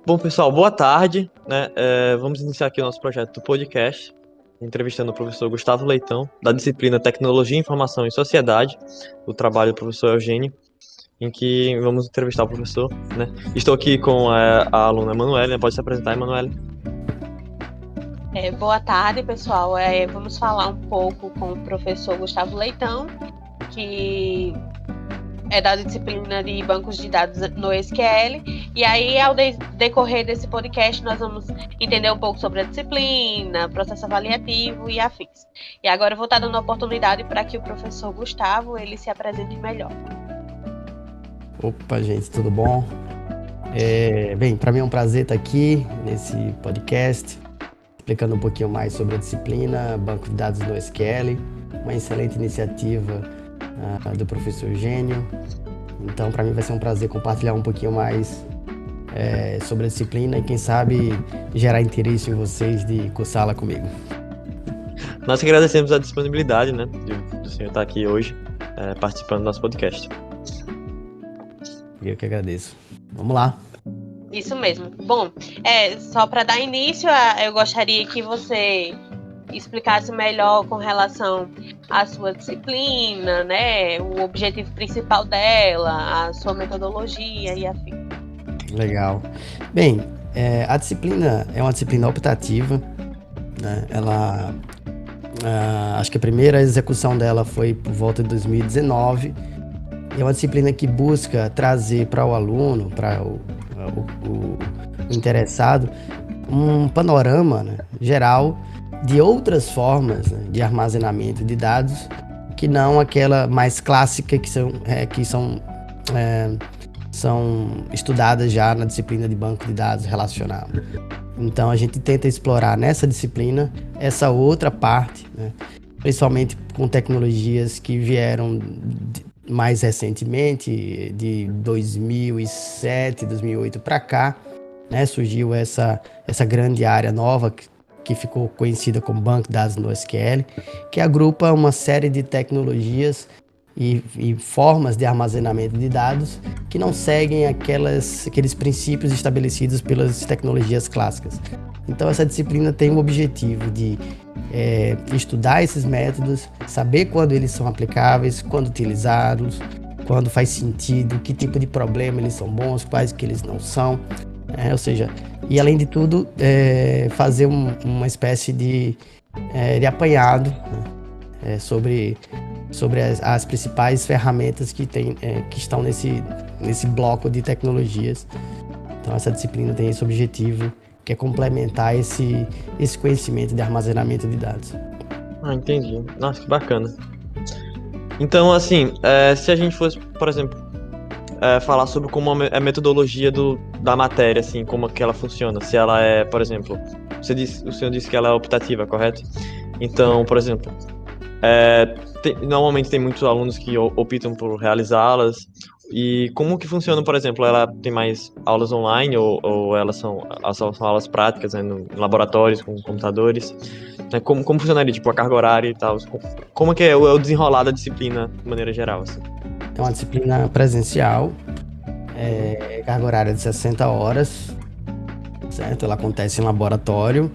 Bom, pessoal, boa tarde, né? Vamos iniciar aqui o nosso projeto do podcast, entrevistando o professor Gustavo Leitão, da disciplina Tecnologia, Informação e Sociedade, do trabalho do professor Eugênio, em que vamos entrevistar o professor, né? Estou aqui com a aluna Emanuele, né? Pode se apresentar, Emanuele. Boa tarde, pessoal. Vamos falar um pouco com o professor Gustavo Leitão, que é da disciplina de bancos de dados no SQL. E aí, ao decorrer desse podcast, nós vamos entender um pouco sobre a disciplina, processo avaliativo e afins. E agora eu vou estar dando a oportunidade para que o professor Gustavo ele se apresente melhor. Opa, gente, tudo bom? Bem, para mim é um prazer estar aqui nesse podcast, explicando um pouquinho mais sobre a disciplina Banco de Dados no SQL, uma excelente iniciativa do professor Eugênio. Então, para mim vai ser um prazer compartilhar um pouquinho mais sobre a disciplina e, quem sabe, gerar interesse em vocês de cursá-la comigo. Nós que agradecemos a disponibilidade, né, do senhor estar aqui hoje, participando do nosso podcast. Eu que agradeço. Vamos lá. Isso mesmo. Bom, só para dar início, eu gostaria que você explicasse melhor com relação à sua disciplina, né? O objetivo principal dela, a sua metodologia e afim. Legal. Bem, a disciplina é uma disciplina optativa, né? Ela, acho que a primeira execução dela foi por volta de 2019. É uma disciplina que busca trazer para o aluno, para o interessado, um panorama, né, geral de outras formas, né, de armazenamento de dados que não aquela mais clássica que são estudadas já na disciplina de banco de dados relacional. Então a gente tenta explorar nessa disciplina essa outra parte, né, principalmente com tecnologias que vieram mais recentemente, de 2007, 2008 para cá, né, surgiu essa grande área nova que ficou conhecida como Banco de Dados no SQL, que agrupa uma série de tecnologias e formas de armazenamento de dados que não seguem aqueles princípios estabelecidos pelas tecnologias clássicas. Então essa disciplina tem o objetivo de estudar esses métodos, saber quando eles são aplicáveis, quando utilizá-los, quando faz sentido, que tipo de problema eles são bons, quais que eles não são, ou seja, e além de tudo, fazer uma espécie de apanhado, né, sobre as principais ferramentas que estão nesse bloco de tecnologias. Então essa disciplina tem esse objetivo, que é complementar esse conhecimento de armazenamento de dados. Entendi. Nossa, que bacana. Então, assim, se a gente fosse, por exemplo, falar sobre como é a metodologia da matéria, assim, como que ela funciona, se ela é, por exemplo, o senhor disse que ela é optativa, correto? Então, por exemplo, normalmente tem muitos alunos que optam por realizá-las. E como que funciona, por exemplo, ela tem mais aulas online ou elas são aulas práticas, né, em laboratórios com computadores? Né, como funcionaria, tipo, a carga horária e tal? Como que é o desenrolar da disciplina de maneira geral, assim? É uma disciplina presencial, carga horária de 60 horas, certo? Ela acontece em laboratório.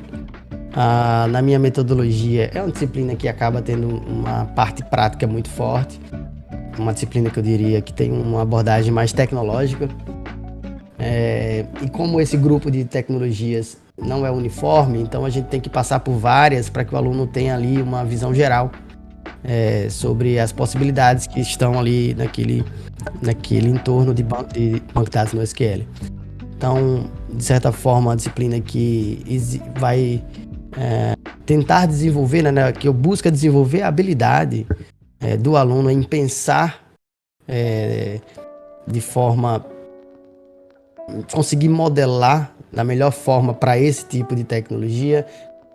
Na minha metodologia, é uma disciplina que acaba tendo uma parte prática muito forte. Uma disciplina que eu diria que tem uma abordagem mais tecnológica. E como esse grupo de tecnologias não é uniforme, então a gente tem que passar por várias para que o aluno tenha ali uma visão geral sobre as possibilidades que estão ali naquele entorno de banco de dados no SQL. Então, de certa forma, a disciplina que vai tentar desenvolver, né, que eu busco desenvolver a habilidade do aluno em pensar de forma conseguir modelar da melhor forma para esse tipo de tecnologia.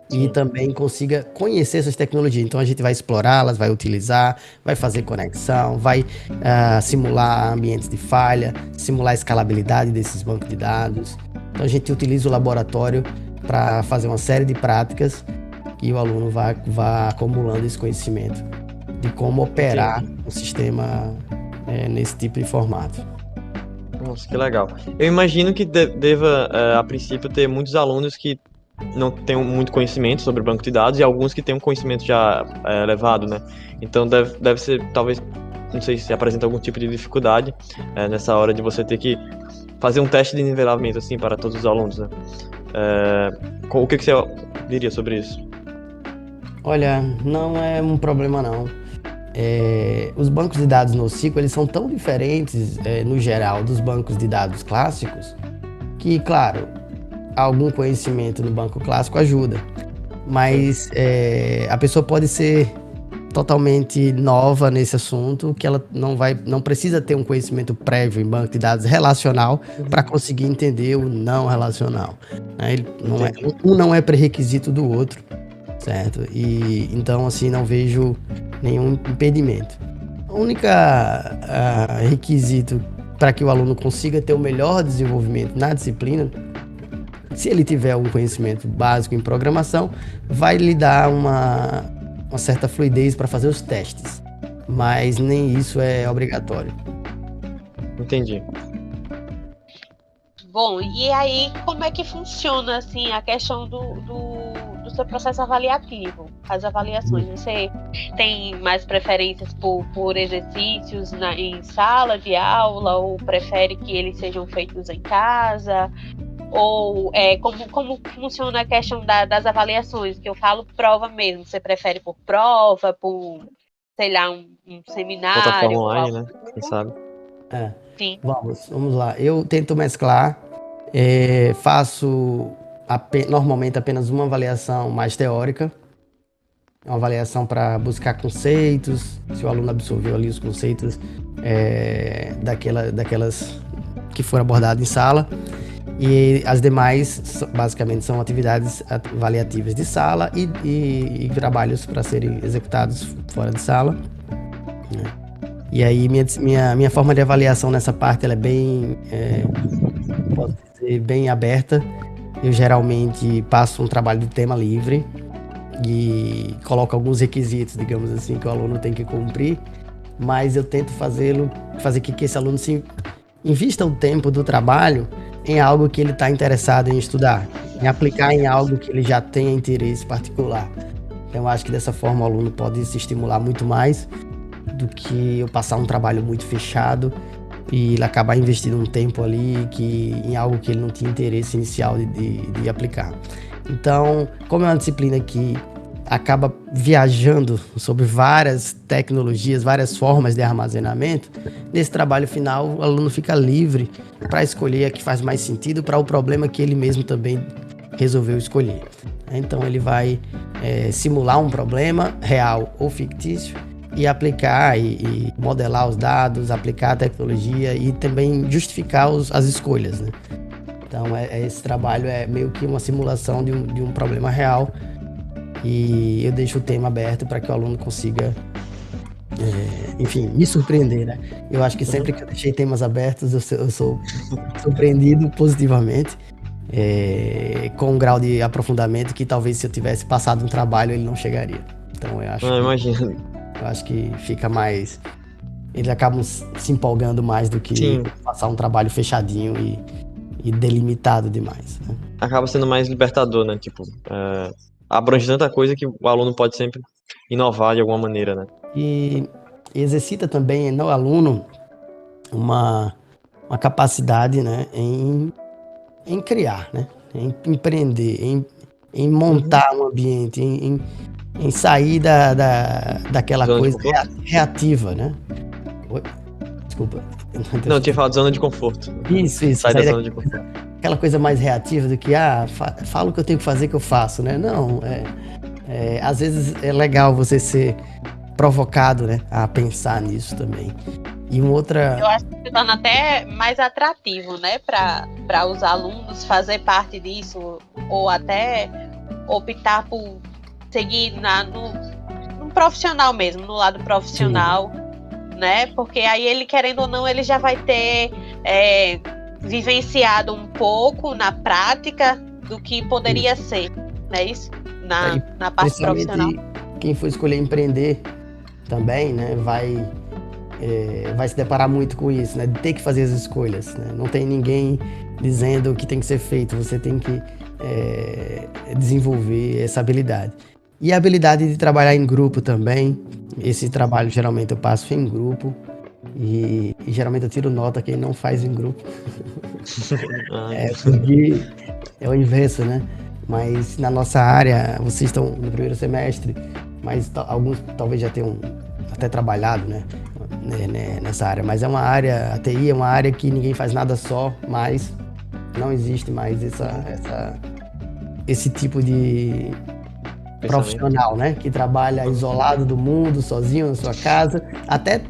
Sim. E também consiga conhecer essas tecnologias. Então a gente vai explorá-las, vai utilizar, vai fazer conexão, vai simular ambientes de falha, simular a escalabilidade desses bancos de dados. Então a gente utiliza o laboratório para fazer uma série de práticas e o aluno vai acumulando esse conhecimento de como operar o sistema nesse tipo de formato. Nossa, que legal. Eu imagino que deva, a princípio, ter muitos alunos que não tenham muito conhecimento sobre banco de dados e alguns que tenham um conhecimento já elevado, né? Então deve ser, talvez, não sei se apresenta algum tipo de dificuldade nessa hora de você ter que fazer um teste de nivelamento, assim, para todos os alunos, né? O que você diria sobre isso? Olha, não é um problema não. Os bancos de dados NoSQL, eles são tão diferentes, no geral, dos bancos de dados clássicos, que, claro, algum conhecimento no banco clássico ajuda, mas a pessoa pode ser totalmente nova nesse assunto, que ela não precisa ter um conhecimento prévio em banco de dados relacional para conseguir entender o não relacional, né? Um não é pré-requisito do outro, certo? E então, assim, não vejo nenhum impedimento. O único requisito para que o aluno consiga ter o melhor desenvolvimento na disciplina, se ele tiver um conhecimento básico em programação, vai lhe dar uma certa fluidez para fazer os testes, mas nem isso é obrigatório. Entendi. Bom, e aí como é que funciona assim a questão do seu processo avaliativo, as avaliações? Você tem mais preferências por exercícios em sala de aula, ou prefere que eles sejam feitos em casa? Ou como funciona a questão das avaliações, que eu falo prova mesmo? Você prefere por prova, por, sei lá, um seminário? Plataforma online, né? Quem sabe? Sim. Vamos lá. Eu tento mesclar, faço normalmente apenas uma avaliação mais teórica, uma avaliação para buscar conceitos, se o aluno absorveu ali os conceitos daquelas que foram abordadas em sala. E as demais, basicamente, são atividades avaliativas de sala e trabalhos para serem executados fora de sala, né? E aí, minha forma de avaliação nessa parte, ela é bem, posso dizer, bem aberta. Eu geralmente passo um trabalho de tema livre e coloco alguns requisitos, digamos assim, que o aluno tem que cumprir, mas eu tento fazer que esse aluno invista o tempo do trabalho em algo que ele está interessado em estudar, em aplicar em algo que ele já tenha interesse particular. Então, eu acho que dessa forma o aluno pode se estimular muito mais do que eu passar um trabalho muito fechado e ele acabar investindo um tempo ali em algo que ele não tinha interesse inicial de aplicar. Então, como é uma disciplina que acaba viajando sobre várias tecnologias, várias formas de armazenamento, nesse trabalho final o aluno fica livre para escolher a que faz mais sentido para o problema que ele mesmo também resolveu escolher. Então ele vai simular um problema real ou fictício e aplicar e modelar os dados, aplicar a tecnologia e também justificar as escolhas, né? Então esse trabalho é meio que uma simulação de um problema real. E eu deixo o tema aberto para que o aluno consiga, enfim, me surpreender, né? Eu acho que sempre que eu deixei temas abertos, eu sou surpreendido positivamente, com um grau de aprofundamento que talvez se eu tivesse passado um trabalho ele não chegaria. Então eu acho que fica mais... Eles acabam se empolgando mais do que passar um trabalho fechadinho e delimitado demais, né? Acaba sendo mais libertador, né? Tipo... abrange tanta coisa que o aluno pode sempre inovar de alguma maneira, né? E exercita também no aluno uma capacidade, né, em criar, né, em empreender, em montar um ambiente, em sair daquela zona coisa reativa, né? Desculpa. Não, eu tinha falado zona de conforto. Isso. Sai da zona de conforto. Aquela coisa mais reativa do que, fala o que eu tenho que fazer que eu faço, né? Não, às vezes é legal você ser provocado, né, a pensar nisso também. E eu acho que se torna até mais atrativo, né, para os alunos fazer parte disso, ou até optar por seguir no profissional mesmo, no lado profissional. Sim. Né? Porque aí ele, querendo ou não, ele já vai ter vivenciado um pouco na prática do que poderia ser, não é isso? Na parte profissional. Quem for escolher empreender também, né, vai vai se deparar muito com isso, né? De ter que fazer as escolhas, né? Não tem ninguém dizendo o que tem que ser feito, você tem que desenvolver essa habilidade. E a habilidade de trabalhar em grupo também. Esse trabalho geralmente eu passo em grupo e geralmente eu tiro nota quem não faz em grupo. Porque é o inverso, né? Mas na nossa área, vocês estão no primeiro semestre, mas alguns talvez já tenham até trabalhado, né? Nessa área. Mas é uma área, a TI é uma área que ninguém faz nada só, mas não existe mais esse tipo de profissional, né? Que trabalha isolado do mundo, sozinho na sua casa. Até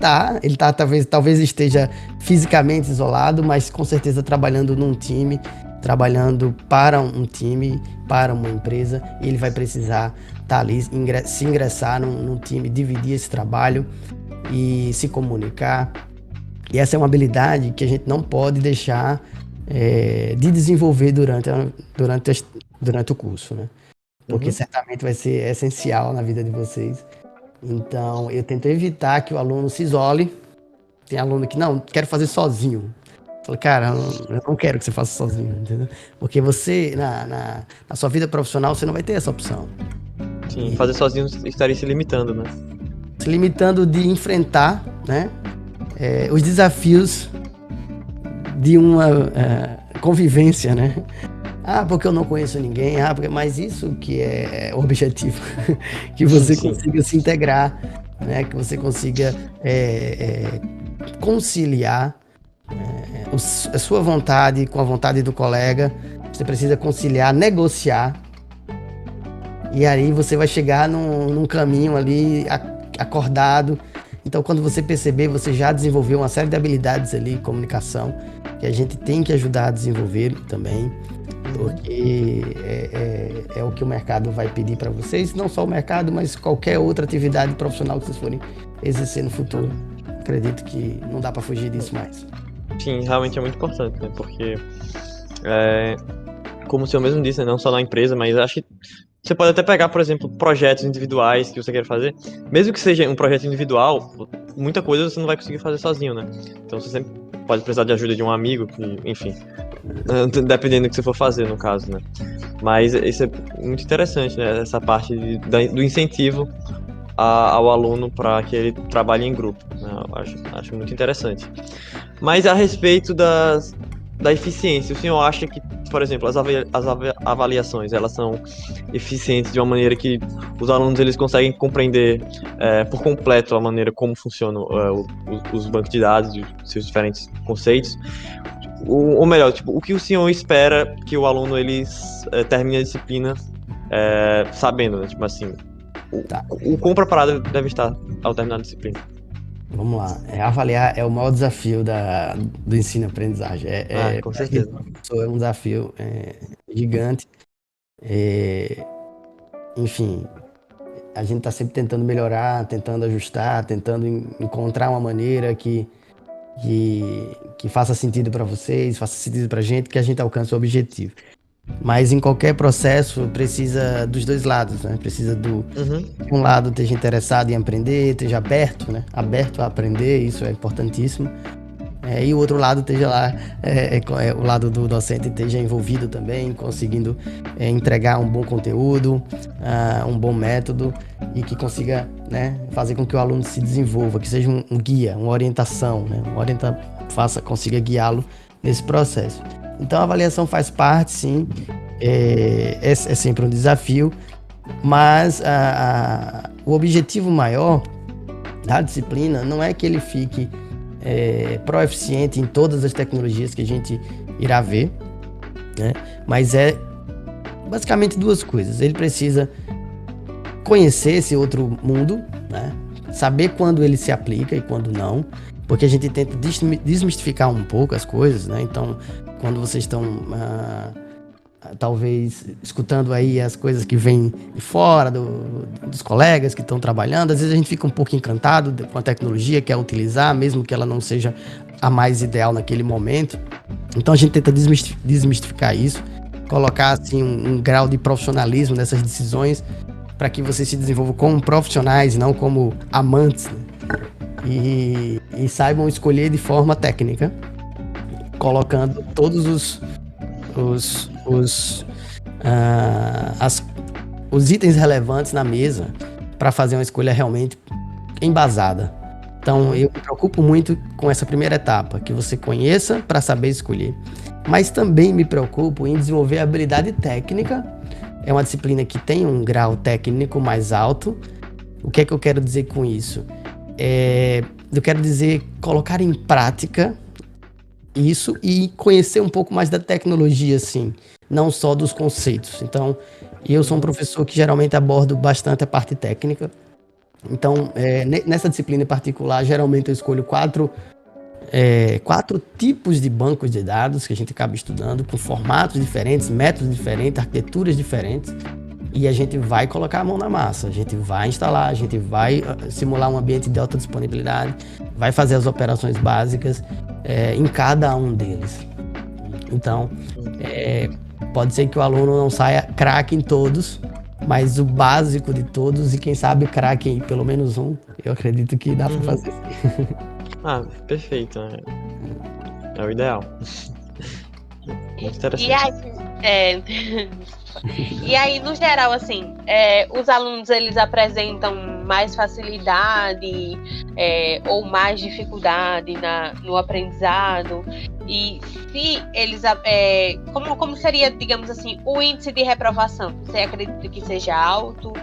ele talvez esteja fisicamente isolado, mas com certeza trabalhando num time, trabalhando para um time, para uma empresa, e ele vai precisar estar ali, se ingressar num time, dividir esse trabalho e se comunicar. E essa é uma habilidade que a gente não pode deixar de desenvolver durante o curso, né? Porque certamente vai ser essencial na vida de vocês. Então, eu tento evitar que o aluno se isole. Tem aluno que, não, quero fazer sozinho. Eu falo, cara, eu não quero que você faça sozinho, entendeu? Porque você, na sua vida profissional, você não vai ter essa opção. Sim, fazer sozinho estaria se limitando, né? Se limitando de enfrentar, né, os desafios de uma convivência, né? Porque eu não conheço ninguém, mas isso que é o objetivo, que você consiga se integrar, né? Que você consiga conciliar a sua vontade com a vontade do colega. Você precisa conciliar, negociar, e aí você vai chegar num caminho ali acordado. Então, quando você perceber, você já desenvolveu uma série de habilidades ali, comunicação, que a gente tem que ajudar a desenvolver também, porque é o que o mercado vai pedir para vocês, não só o mercado, mas qualquer outra atividade profissional que vocês forem exercer no futuro. Acredito que não dá para fugir disso mais. Sim, realmente é muito importante, né? Porque, como o senhor mesmo disse, né? Não só na empresa, mas acho que você pode até pegar, por exemplo, projetos individuais que você quer fazer. Mesmo que seja um projeto individual, muita coisa você não vai conseguir fazer sozinho, né? Então você sempre pode precisar de ajuda de um amigo, enfim, dependendo do que você for fazer, no caso, né? Mas isso é muito interessante, né? Essa parte do incentivo ao aluno para que ele trabalhe em grupo, né? Eu acho muito interessante. Mas a respeito da eficiência, o senhor acha que, por exemplo, as avaliações, elas são eficientes de uma maneira que os alunos eles conseguem compreender por completo a maneira como funcionam os bancos de dados e os seus diferentes conceitos? Ou melhor, tipo, o que o senhor espera que o aluno termine a disciplina sabendo, né? Tipo assim, o quão preparado deve estar ao terminar a disciplina? Vamos lá. Avaliar é o maior desafio do ensino-aprendizagem. Com certeza. É um desafio gigante. Enfim, a gente está sempre tentando melhorar, tentando ajustar, tentando encontrar uma maneira que faça sentido para vocês, faça sentido para a gente, que a gente alcance o objetivo. Mas em qualquer processo precisa dos dois lados, né? Precisa de um lado esteja interessado em aprender, esteja aberto, né? Aberto a aprender, isso é importantíssimo. E o outro lado esteja lá, o lado do docente esteja envolvido também, conseguindo entregar um bom conteúdo, um bom método, e que consiga, né, fazer com que o aluno se desenvolva, que seja um guia, uma orientação, né? Consiga guiá-lo nesse processo. Então a avaliação faz parte, sim, é sempre um desafio, mas o objetivo maior da disciplina não é que ele fique proeficiente em todas as tecnologias que a gente irá ver, né? Mas é basicamente duas coisas. Ele precisa conhecer esse outro mundo, né? Saber quando ele se aplica e quando não, porque a gente tenta desmistificar um pouco as coisas, né? Então, quando vocês estão talvez escutando aí as coisas que vêm de fora dos colegas que estão trabalhando, às vezes a gente fica um pouco encantado com a tecnologia, quer utilizar, mesmo que ela não seja a mais ideal naquele momento. Então a gente tenta desmistificar isso, colocar assim um grau de profissionalismo nessas decisões, para que vocês se desenvolvam como profissionais e não como amantes, né? e saibam escolher de forma técnica, colocando todos os itens relevantes na mesa para fazer uma escolha realmente embasada. Então, eu me preocupo muito com essa primeira etapa, que você conheça para saber escolher. Mas também me preocupo em desenvolver a habilidade técnica. É uma disciplina que tem um grau técnico mais alto. O que é que eu quero dizer com isso? Eu quero dizer colocar em prática isso e conhecer um pouco mais da tecnologia, assim, não só dos conceitos. Então, eu sou um professor que geralmente abordo bastante a parte técnica. Então, nessa disciplina em particular, geralmente eu escolho quatro tipos de bancos de dados que a gente acaba estudando, com formatos diferentes, métodos diferentes, arquiteturas diferentes, e a gente vai colocar a mão na massa, a gente vai instalar, a gente vai simular um ambiente de alta disponibilidade, vai fazer as operações básicas em cada um deles. Então, pode ser que o aluno não saia craque em todos, mas o básico de todos, e quem sabe craque em pelo menos um, eu acredito que dá para fazer. Perfeito. É o ideal. Muito interessante. E aí, no geral, assim, os alunos, eles apresentam mais facilidade ou mais dificuldade no aprendizado? E se eles... como seria, digamos assim, o índice de reprovação? Você acredita que seja alto,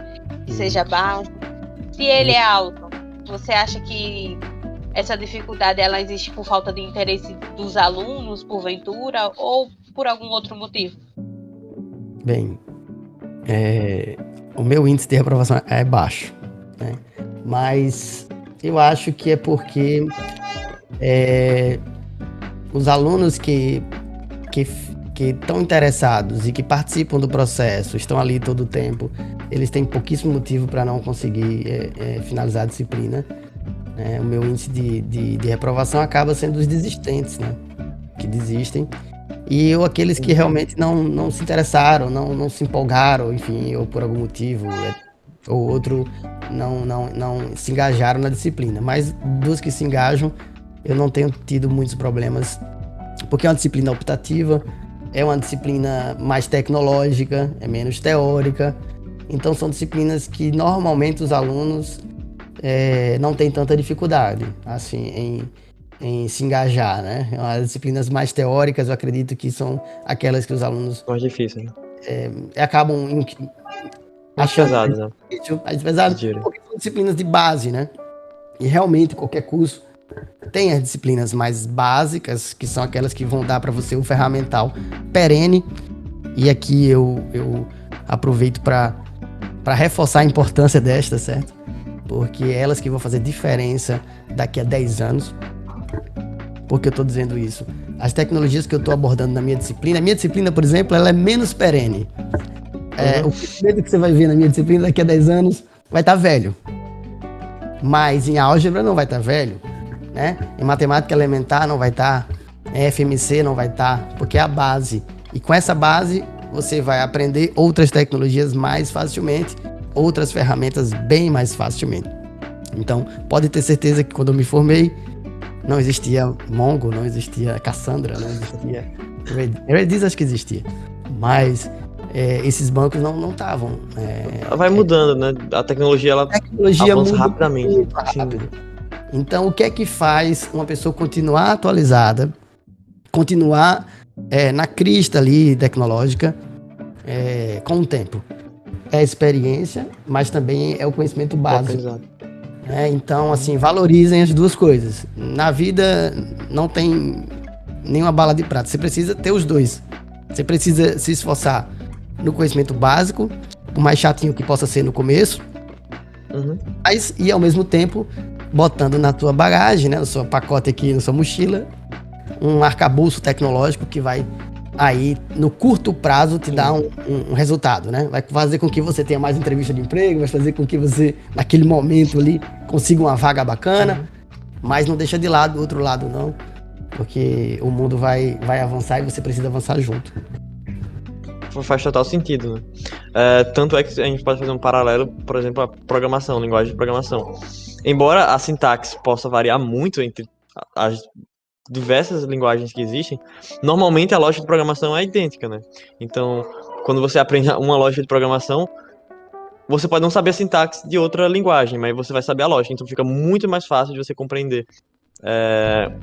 que seja baixo? Se ele é alto, você acha que essa dificuldade ela existe por falta de interesse dos alunos, porventura, ou por algum outro motivo? Bem, o meu índice de reprovação é baixo, né? Mas eu acho que é porque os alunos que estão interessados e que participam do processo, estão ali todo o tempo, eles têm pouquíssimo motivo para não conseguir finalizar a disciplina. O meu índice de reprovação acaba sendo os desistentes, né? Que desistem. E aqueles que realmente não se interessaram, não se empolgaram, enfim, ou por algum motivo, ou outro, não se engajaram na disciplina. Mas dos que se engajam, eu não tenho tido muitos problemas, porque é uma disciplina optativa, é uma disciplina mais tecnológica, é menos teórica. Então são disciplinas que normalmente os alunos não têm tanta dificuldade, assim, em se engajar, né? As disciplinas mais teóricas, eu acredito que são aquelas que os alunos... Mais difíceis, né? Acabam achando pesadas, né? Mais pesadas, porque são disciplinas de base, né? E realmente qualquer curso tem as disciplinas mais básicas, que são aquelas que vão dar para você o ferramental perene. E aqui eu aproveito para reforçar a importância desta, certo? Porque é elas que vão fazer diferença daqui a 10 anos. Por que eu estou dizendo isso? As tecnologias que eu estou abordando na minha disciplina, por exemplo, ela é menos perene. O conhecimento que você vai ver na minha disciplina daqui a 10 anos vai estar velho. Mas em álgebra não vai estar velho, né? Em matemática elementar não vai estar, em FMC não vai estar, porque é a base. E com essa base você vai aprender outras tecnologias mais facilmente, outras ferramentas bem mais facilmente. Então, pode ter certeza que quando eu me formei, não existia Mongo, não existia Cassandra, não existia Redis, acho que existia, mas esses bancos não estavam. Vai mudando, né? A tecnologia avança rapidamente. Muito rápido. Então, o que é que faz uma pessoa continuar atualizada, continuar na crista ali tecnológica com o tempo? É a experiência, mas também é o conhecimento básico. Então, assim, valorizem as duas coisas. Na vida não tem nenhuma bala de prata. Você precisa ter os dois. Você precisa se esforçar no conhecimento básico, por mais chatinho que possa ser no começo, mas, e ao mesmo tempo, botando na tua bagagem, né, no seu pacote aqui, na sua mochila, um arcabouço tecnológico que vai aí, no curto prazo, te dar um resultado, né? Vai fazer com que você tenha mais entrevista de emprego, vai fazer com que você, naquele momento ali, consiga uma vaga bacana, mas não deixa de lado, do outro lado não, porque o mundo vai avançar e você precisa avançar junto. Faz total sentido, né? Tanto é que a gente pode fazer um paralelo, por exemplo, a programação, linguagem de programação. Embora a sintaxe possa variar muito entre as diversas linguagens que existem, normalmente a lógica de programação é idêntica, né? Então, quando você aprende uma lógica de programação, você pode não saber a sintaxe de outra linguagem, mas você vai saber a lógica, então fica muito mais fácil de você compreender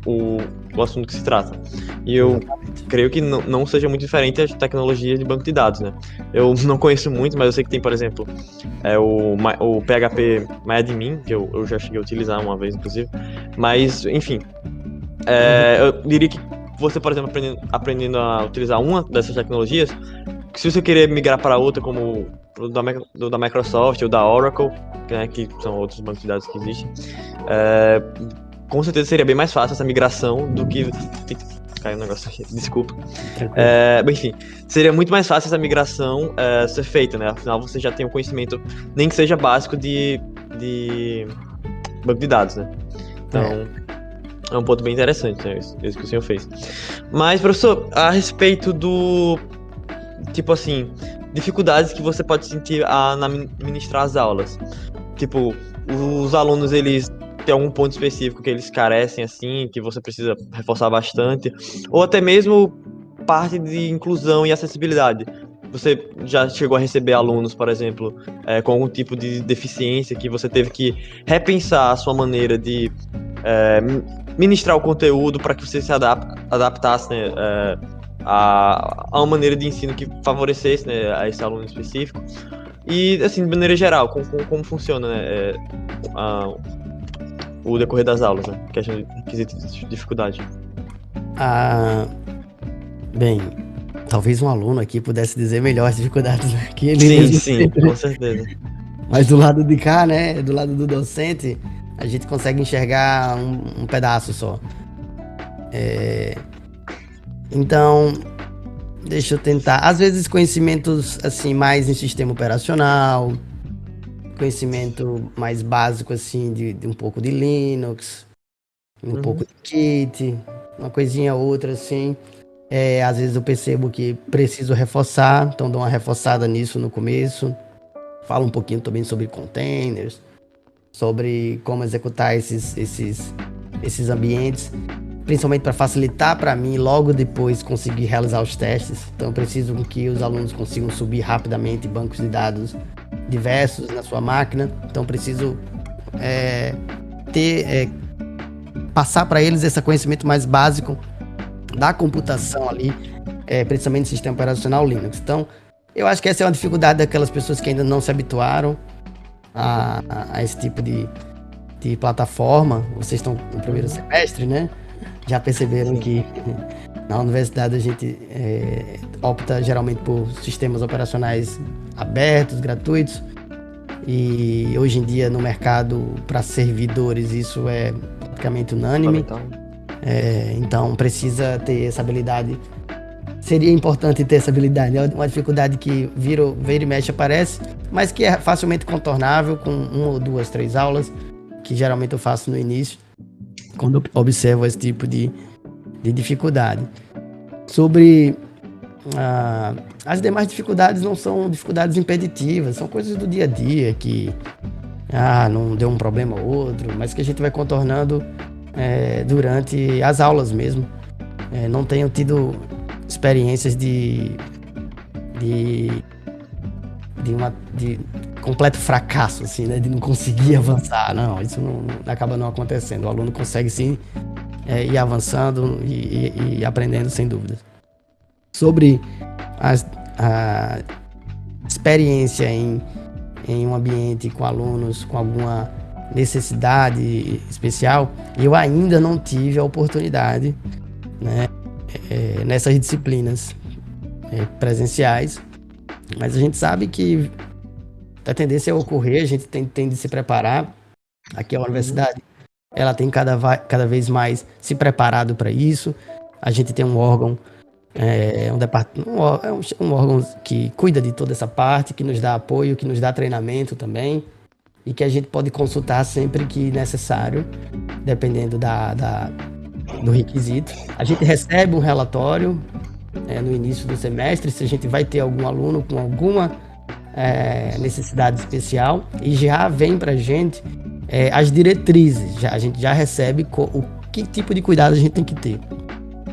o assunto que se trata. E eu creio que não seja muito diferente as tecnologias de banco de dados, né? Eu não conheço muito, mas eu sei que tem, por exemplo, o PHP MyAdmin, que eu já cheguei a utilizar uma vez, inclusive. Mas, enfim, eu diria que você, por exemplo, aprendendo a utilizar uma dessas tecnologias, se você querer migrar para outra, como da Microsoft ou da Oracle, né, que são outros bancos de dados que existem, com certeza seria bem mais fácil essa migração do que... Caiu um negócio aqui, desculpa. Enfim, seria muito mais fácil essa migração ser feita, né? Afinal, você já tem um conhecimento, nem que seja básico, de banco de dados, né? Então, é um ponto bem interessante, né? Isso que o senhor fez. Mas, professor, a respeito do... Tipo assim, dificuldades que você pode sentir na ministrar as aulas. Tipo, os alunos, eles têm algum ponto específico que eles carecem, assim, que você precisa reforçar bastante, ou até mesmo parte de inclusão e acessibilidade. Você já chegou a receber alunos, por exemplo, com algum tipo de deficiência, que você teve que repensar a sua maneira de ministrar o conteúdo para que você se adaptasse, né, a uma maneira de ensino que favorecesse, né, a esse aluno específico. E, assim, de maneira geral, como funciona, né, o decorrer das aulas, né? Questão de dificuldade. Bem, talvez um aluno aqui pudesse dizer melhor as dificuldades, né, que ele sim, com certeza. Mas do lado de cá, né, do lado do docente, a gente consegue enxergar um pedaço só. Então, deixa eu tentar. Às vezes conhecimentos assim mais em sistema operacional, conhecimento mais básico assim de um pouco de Linux, um pouco de Kit, uma coisinha outra assim. Às vezes eu percebo que preciso reforçar, então dou uma reforçada nisso no começo. Falo um pouquinho também sobre containers, sobre como executar esses ambientes, principalmente para facilitar para mim logo depois conseguir realizar os testes. Então eu preciso que os alunos consigam subir rapidamente bancos de dados diversos na sua máquina. Então preciso passar para eles esse conhecimento mais básico da computação ali, principalmente no sistema operacional Linux. Então eu acho que essa é uma dificuldade daquelas pessoas que ainda não se habituaram a esse tipo de plataforma. Vocês estão no primeiro semestre, né? Já perceberam que na universidade a gente opta geralmente por sistemas operacionais abertos, gratuitos, e hoje em dia no mercado para servidores isso é praticamente unânime. Então precisa ter essa habilidade. Seria importante ter essa habilidade. É uma dificuldade que vira e mexe aparece, mas que é facilmente contornável com 1 ou 2, 3 aulas, que geralmente eu faço no início, quando eu observo esse tipo de dificuldade. Sobre as demais dificuldades, não são dificuldades impeditivas, são coisas do dia a dia que não deu um problema ou outro, mas que a gente vai contornando durante as aulas mesmo. Não tenho tido experiências de completo fracasso, assim, né? De não conseguir avançar. Não, isso acaba não acontecendo. O aluno consegue sim ir avançando e aprendendo sem dúvida. Sobre a experiência em um ambiente com alunos com alguma necessidade especial, eu ainda não tive a oportunidade, né, nessas disciplinas presenciais, mas a gente sabe que a tendência é ocorrer, a gente tem de se preparar. Aqui a universidade, ela tem cada vez mais se preparado para isso. A gente tem um órgão, um órgão que cuida de toda essa parte, que nos dá apoio, que nos dá treinamento também, e que a gente pode consultar sempre que necessário, dependendo do requisito. A gente recebe um relatório no início do semestre, se a gente vai ter algum aluno com alguma necessidade especial, e já vem para a gente as diretrizes, a gente já recebe que tipo de cuidado a gente tem que ter.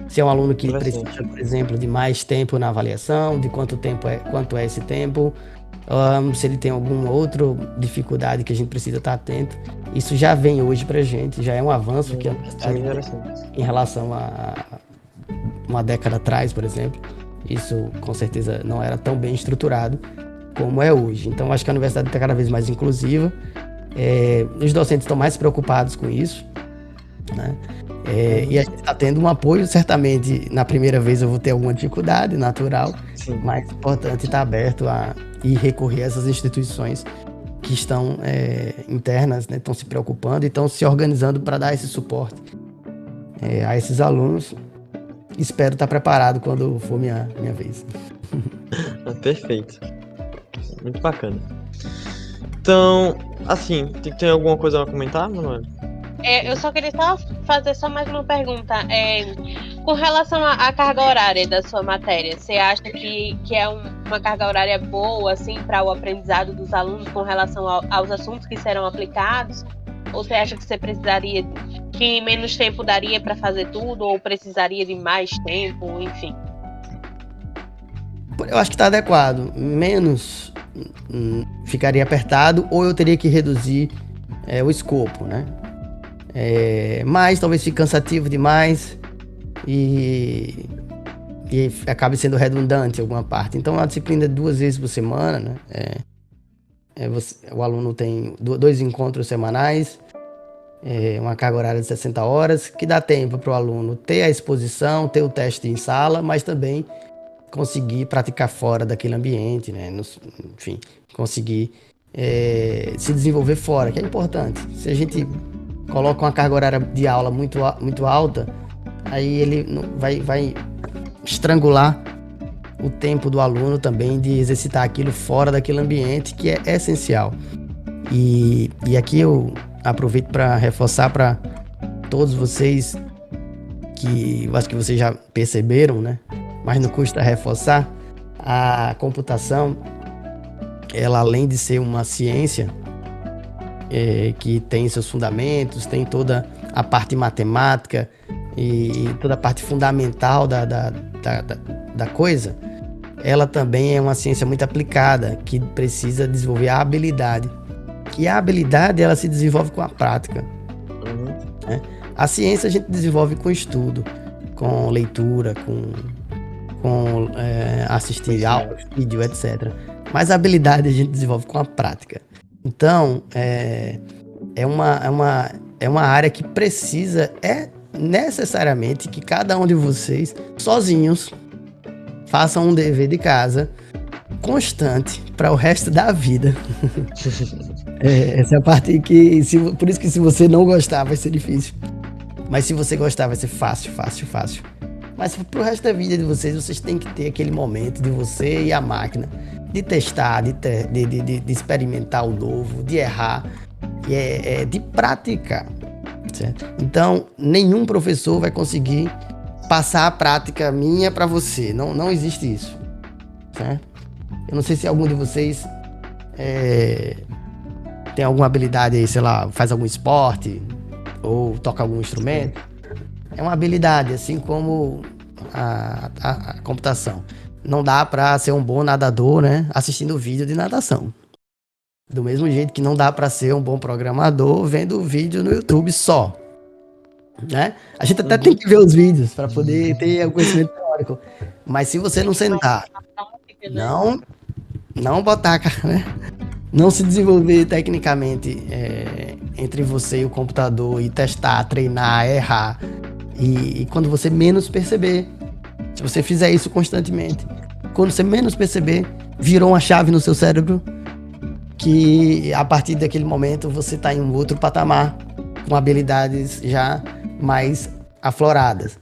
Se é um aluno que precisa, por exemplo, de mais tempo na avaliação, de quanto é esse tempo, se ele tem alguma outra dificuldade que a gente precisa estar atento, isso já vem hoje para a gente, já é um avanço que a universidade em relação a uma década atrás, por exemplo. Isso, com certeza, não era tão bem estruturado como é hoje. Então, acho que a universidade está cada vez mais inclusiva. Os docentes estão mais preocupados com isso, né? E a gente está tendo um apoio. Certamente, na primeira vez eu vou ter alguma dificuldade, natural. Sim. Mas é importante estar aberto a ir recorrer a essas instituições que estão internas, né? Estão se preocupando e estão se organizando para dar esse suporte a esses alunos. Espero estar preparado quando for minha vez. Perfeito. Muito bacana. Então, assim, tem alguma coisa a comentar, Manuel? Eu só queria fazer mais uma pergunta. Com relação à carga horária da sua matéria, você acha que é uma carga horária boa, assim, para o aprendizado dos alunos com relação aos assuntos que serão aplicados? Ou você acha que você precisaria, que menos tempo daria para fazer tudo, ou precisaria de mais tempo, enfim? Eu acho que está adequado. Menos ficaria apertado, ou eu teria que reduzir o escopo, né? Mas talvez fique cansativo demais e acabe sendo redundante em alguma parte. Então, a disciplina é 2 vezes por semana, né? O aluno tem 2 encontros semanais, uma carga horária de 60 horas, que dá tempo para o aluno ter a exposição, ter o teste em sala, mas também conseguir praticar fora daquele ambiente, né? Enfim, conseguir se desenvolver fora, que é importante. Se a gente coloca uma carga horária de aula muito alta, aí ele vai estrangular o tempo do aluno também de exercitar aquilo fora daquele ambiente, que é essencial. E aqui eu aproveito para reforçar para todos vocês, que eu acho que vocês já perceberam, né? Mas não custa reforçar, a computação, ela além de ser uma ciência que tem seus fundamentos, tem toda a parte matemática e toda a parte fundamental da coisa, ela também é uma ciência muito aplicada, que precisa desenvolver a habilidade. E a habilidade, ela se desenvolve com a prática. Né? A ciência a gente desenvolve com estudo, com leitura, com assistir aula, vídeo, etc. Mas a habilidade a gente desenvolve com a prática. Então, é uma área que precisa, necessariamente, que cada um de vocês, sozinhos, façam um dever de casa constante para o resto da vida. Essa é a parte que, por isso que se você não gostar, vai ser difícil. Mas se você gostar, vai ser fácil. Mas pro resto da vida de vocês têm que ter aquele momento de você e a máquina, de testar, de experimentar o novo, de errar, de praticar, certo? Então, nenhum professor vai conseguir passar a prática minha para você. Não existe isso, certo? Eu não sei se algum de vocês tem alguma habilidade aí, sei lá, faz algum esporte ou toca algum instrumento. É uma habilidade, assim como a computação. Não dá para ser um bom nadador, né, assistindo vídeo de natação. Do mesmo jeito que não dá para ser um bom programador vendo vídeo no YouTube só, né? A gente até tem que ver os vídeos para poder ter o conhecimento teórico. Mas se você não sentar, não botar, né? Não se desenvolver tecnicamente entre você e o computador e testar, treinar, errar, e quando você menos perceber, se você fizer isso constantemente, quando você menos perceber, virou uma chave no seu cérebro que a partir daquele momento você está em um outro patamar, com habilidades já mais afloradas.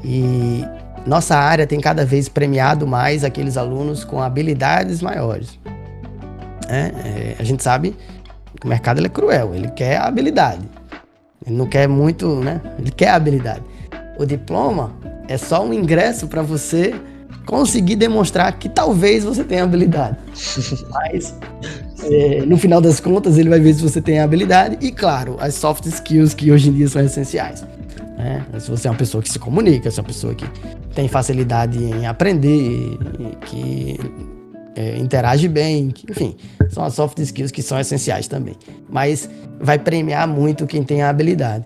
E nossa área tem cada vez premiado mais aqueles alunos com habilidades maiores. A gente sabe que o mercado ele é cruel, ele quer a habilidade. Ele não quer muito, né? Ele quer a habilidade. O diploma é só um ingresso para você conseguir demonstrar que talvez você tenha habilidade. Mas, no final das contas, ele vai ver se você tem a habilidade e, claro, as soft skills que hoje em dia são essenciais. Né? Se você é uma pessoa que se comunica, se é uma pessoa que tem facilidade em aprender, que interage bem, enfim, são as soft skills que são essenciais também. Mas vai premiar muito quem tem a habilidade.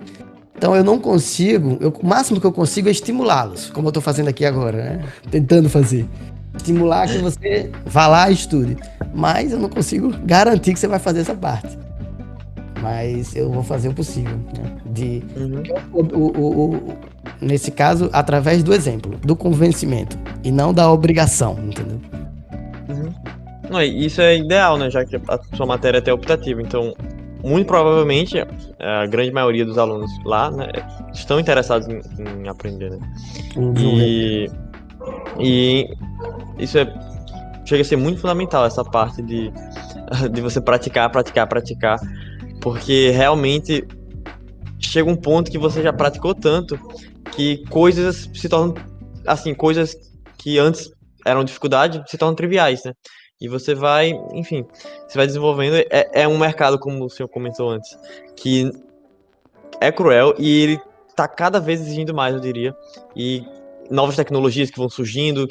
Então eu não consigo, o máximo que eu consigo é estimulá-los, como eu estou fazendo aqui agora, né? Tentando fazer. Estimular que você vá lá e estude. Mas eu não consigo garantir que você vai fazer essa parte. Mas eu vou fazer o possível, né? Nesse caso, através do exemplo, do convencimento, e não da obrigação, entendeu? Não, isso é ideal, né? Já que a sua matéria é até optativa, então muito provavelmente a grande maioria dos alunos lá, né, estão interessados em aprender, né? E isso chega a ser muito fundamental, essa parte de você praticar, porque realmente chega um ponto que você já praticou tanto que coisas se tornam, assim, coisas que antes eram dificuldade se tornam triviais, né? E você vai, enfim, você vai desenvolvendo. É um mercado, como o senhor comentou antes, que é cruel e ele tá cada vez exigindo mais, eu diria. E novas tecnologias que vão surgindo,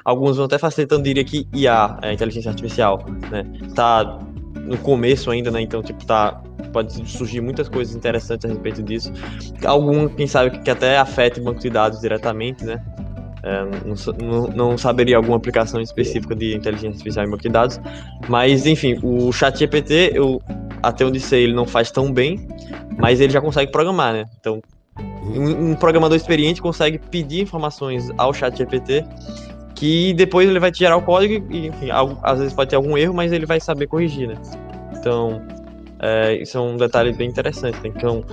alguns vão até facilitando, eu diria que IA, inteligência artificial, né? Tá no começo ainda, né? Então, tipo, pode surgir muitas coisas interessantes a respeito disso. Quem sabe, que até afete o banco de dados diretamente, né? Não saberia alguma aplicação específica de inteligência artificial em banco de dados, mas enfim, o ChatGPT, até onde sei, ele não faz tão bem, mas ele já consegue programar, né? Então, um programador experiente consegue pedir informações ao ChatGPT, que depois ele vai te gerar o código e, enfim, às vezes pode ter algum erro, mas ele vai saber corrigir, né? Então, isso é um detalhe bem interessante, né? Então,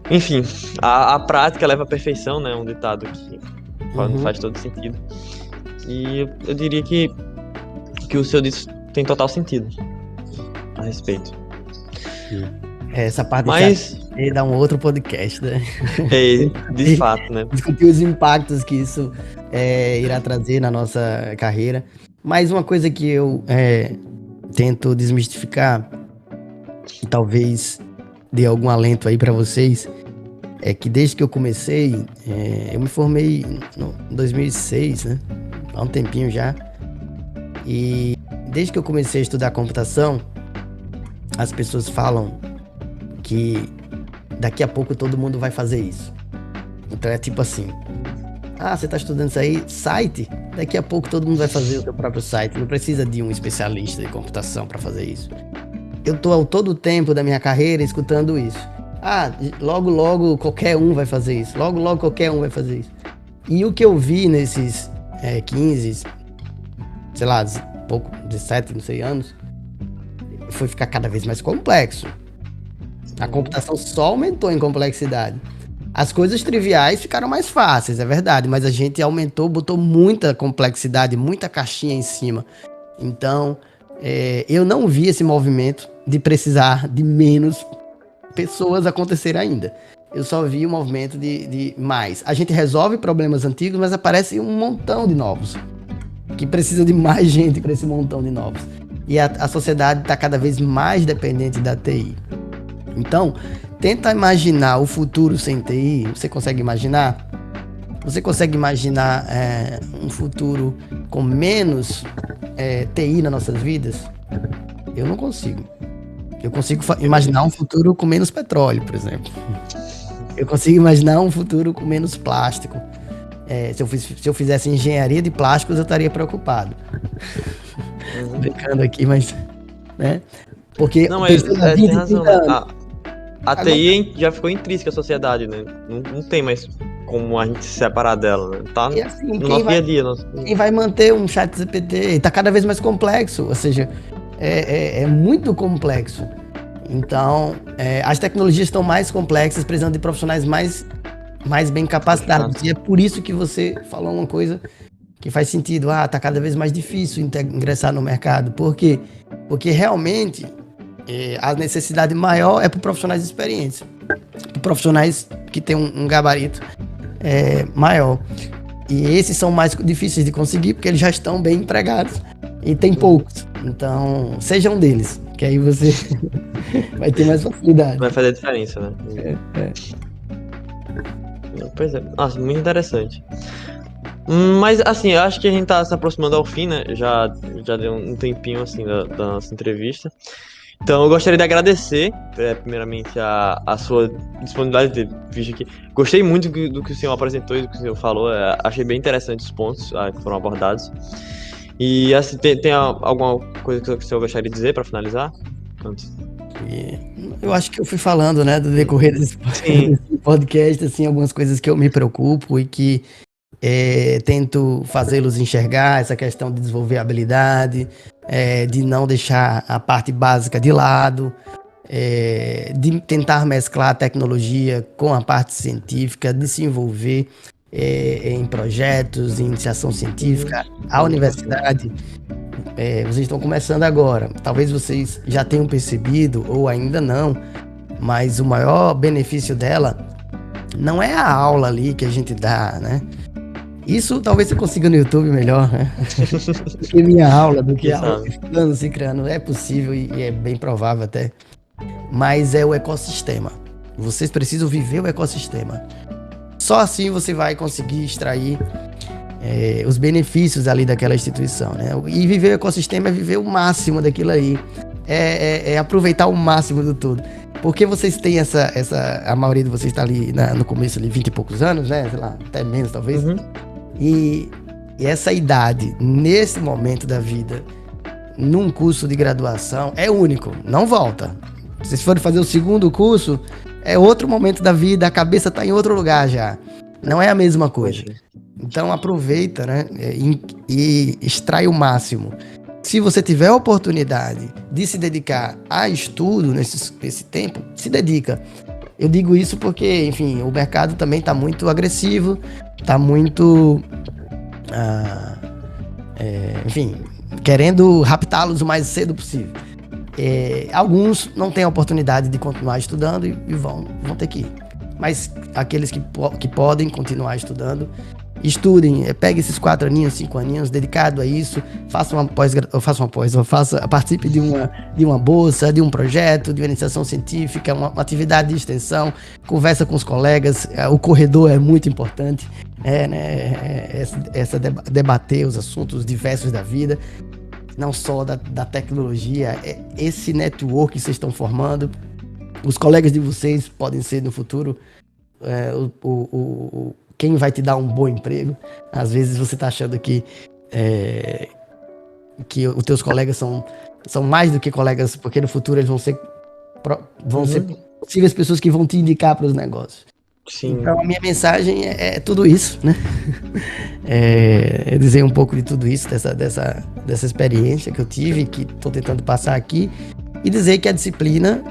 enfim, a prática leva à perfeição, né? Um ditado que faz todo sentido. E eu diria que o seu disse tem total sentido a respeito. Essa parte Mas dá um outro podcast, né? De fato, né? Discutir os impactos que isso irá trazer na nossa carreira. Mas uma coisa que eu tento desmistificar, e talvez dê algum alento aí para vocês, é que desde que eu comecei, eu me formei em 2006, né? Há um tempinho já. E desde que eu comecei a estudar computação, as pessoas falam que daqui a pouco todo mundo vai fazer isso. Então é tipo assim, você tá estudando isso aí, site? Daqui a pouco todo mundo vai fazer o seu próprio site. Não precisa de um especialista de computação para fazer isso. Eu tô todo o tempo da minha carreira escutando isso. Logo qualquer um vai fazer isso. Logo qualquer um vai fazer isso. E o que eu vi nesses 15, sei lá, 17, não sei, anos, foi ficar cada vez mais complexo. A computação só aumentou em complexidade. As coisas triviais ficaram mais fáceis, é verdade, mas a gente botou muita complexidade, muita caixinha em cima. Então, eu não vi esse movimento de precisar de menos pessoas acontecer ainda. Eu só vi o movimento de mais. A gente resolve problemas antigos, mas aparece um montão de novos, que precisa de mais gente para esse montão de novos. E a sociedade está cada vez mais dependente da TI. Então, tenta imaginar o futuro sem TI. Você consegue imaginar? Você consegue imaginar um futuro com menos TI nas nossas vidas? Eu não consigo. Eu consigo imaginar um futuro com menos petróleo, por exemplo. Eu consigo imaginar um futuro com menos plástico. Se eu fizesse engenharia de plásticos, eu estaria preocupado. Brincando aqui, mas... né? Porque... Não, mas tem razão. A TI já ficou intrínseca à sociedade, né? Não tem mais como a gente se separar dela, né? Tá assim, no nosso dia a dia. Quem vai manter um ChatGPT? Tá cada vez mais complexo, ou seja... É muito complexo. Então, as tecnologias estão mais complexas, precisando de profissionais mais bem capacitados. E é por isso que você falou uma coisa que faz sentido. Tá cada vez mais difícil ingressar no mercado. Por quê? Porque realmente a necessidade maior é por profissionais experientes, por profissionais que têm um gabarito maior. E esses são mais difíceis de conseguir porque eles já estão bem empregados e tem poucos. Então, seja um deles, que aí você vai ter mais facilidade. Vai fazer a diferença, né? Pois é. Nossa, muito interessante. Mas, assim, eu acho que a gente tá se aproximando ao fim, né? Já deu um tempinho, assim, da nossa entrevista. Então, eu gostaria de agradecer, primeiramente, a sua disponibilidade de vir aqui. Gostei muito do que o senhor apresentou e do que o senhor falou. Achei bem interessante os pontos que foram abordados. E, assim, tem alguma coisa que o senhor gostaria de dizer para finalizar? Antes. Eu acho que eu fui falando, né, do decorrer desse podcast, assim, algumas coisas que eu me preocupo e que tento fazê-los enxergar, essa questão de desenvolver habilidade, de não deixar a parte básica de lado, de tentar mesclar a tecnologia com a parte científica, de se envolver em projetos, em iniciação científica. A universidade, vocês estão começando agora, talvez vocês já tenham percebido ou ainda não, mas o maior benefício dela não é a aula ali que a gente dá, né? Isso talvez você consiga no YouTube melhor, né? Do que minha aula, do que a aula estudando, se criando. É possível e é bem provável até. Mas é o ecossistema. Vocês precisam viver o ecossistema. Só assim você vai conseguir extrair os benefícios ali daquela instituição, né? E viver o ecossistema é viver o máximo daquilo aí. É aproveitar o máximo do tudo. Porque vocês têm a maioria de vocês está ali no começo ali, 20 e poucos anos, né? Sei lá, até menos talvez. E essa idade, nesse momento da vida, num curso de graduação, é único, não volta. Se vocês forem fazer o segundo curso, é outro momento da vida, a cabeça está em outro lugar já. Não é a mesma coisa. Então aproveita, né? E extrai o máximo. Se você tiver a oportunidade de se dedicar a estudo nesse tempo, se dedica. Eu digo isso porque, enfim, o mercado também está muito agressivo, está muito, enfim, querendo raptá-los o mais cedo possível. Alguns não têm a oportunidade de continuar estudando e vão ter que ir. Mas aqueles que podem continuar estudando, estudem, pegue esses 4 aninhos, 5 aninhos dedicado a isso, participe de uma bolsa, de um projeto, de uma iniciação científica, uma atividade de extensão, conversa com os colegas, o corredor é muito importante, debater os assuntos diversos da vida, não só da tecnologia, esse network que vocês estão formando, os colegas de vocês podem ser no futuro quem vai te dar um bom emprego. Às vezes você está achando que os teus colegas são mais do que colegas, porque no futuro eles vão ser possíveis pessoas que vão te indicar para os negócios. Sim. Então a minha mensagem é tudo isso, né? É dizer um pouco de tudo isso, dessa experiência que eu tive, que estou tentando passar aqui, e dizer que a disciplina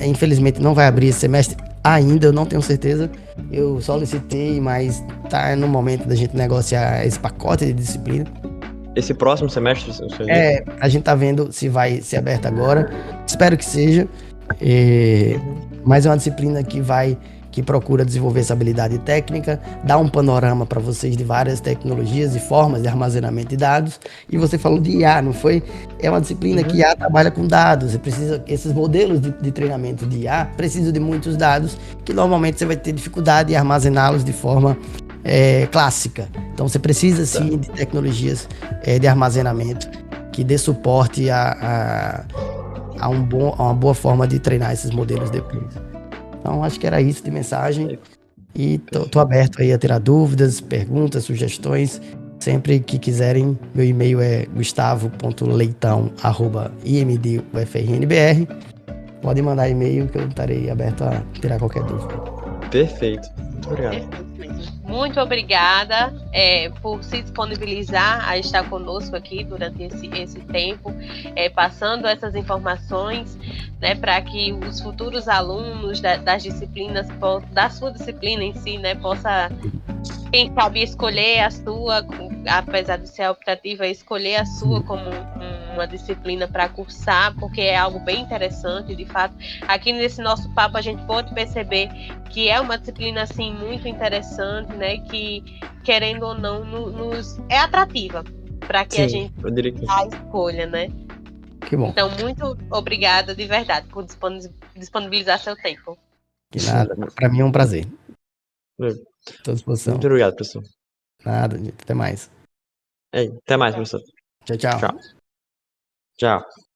infelizmente não vai abrir esse semestre ainda, eu não tenho certeza. Eu solicitei, mas tá no momento da gente negociar esse pacote de disciplina. Esse próximo semestre? A gente tá vendo se vai ser aberto agora. Espero que seja. Mas é uma disciplina que procura desenvolver essa habilidade técnica, dar um panorama para vocês de várias tecnologias e formas de armazenamento de dados. E você falou de IA, não foi? É uma disciplina que IA trabalha com dados. Esses modelos de treinamento de IA precisam de muitos dados, que normalmente você vai ter dificuldade em armazená-los de forma clássica. Então você precisa sim de tecnologias de armazenamento que dê suporte a uma boa forma de treinar esses modelos depois. Então, acho que era isso de mensagem. E tô aberto aí a tirar dúvidas, perguntas, sugestões. Sempre que quiserem, meu e-mail é gustavo.leitão@imdufrnbr. Podem mandar e-mail que eu estarei aberto a tirar qualquer dúvida. Perfeito. Muito obrigado. Muito obrigada por se disponibilizar a estar conosco aqui durante esse tempo, passando essas informações, né, para que os futuros alunos das disciplinas, da sua disciplina em si, né, possa, quem sabe, escolher a sua, apesar de ser optativa, escolher a sua como uma disciplina para cursar, porque é algo bem interessante, de fato. Aqui nesse nosso papo a gente pode perceber que é uma disciplina assim muito interessante, né? Que querendo ou não nos é atrativa para que a gente eu diria que a escolha, né? Que bom. Então, muito obrigada de verdade por disponibilizar seu tempo. Que nada. Para mim é um prazer. Estou à disposição. Muito obrigado, professor. Nada, gente. Até mais. Até mais, professor. Tchau, tchau. Tchau. Tchau.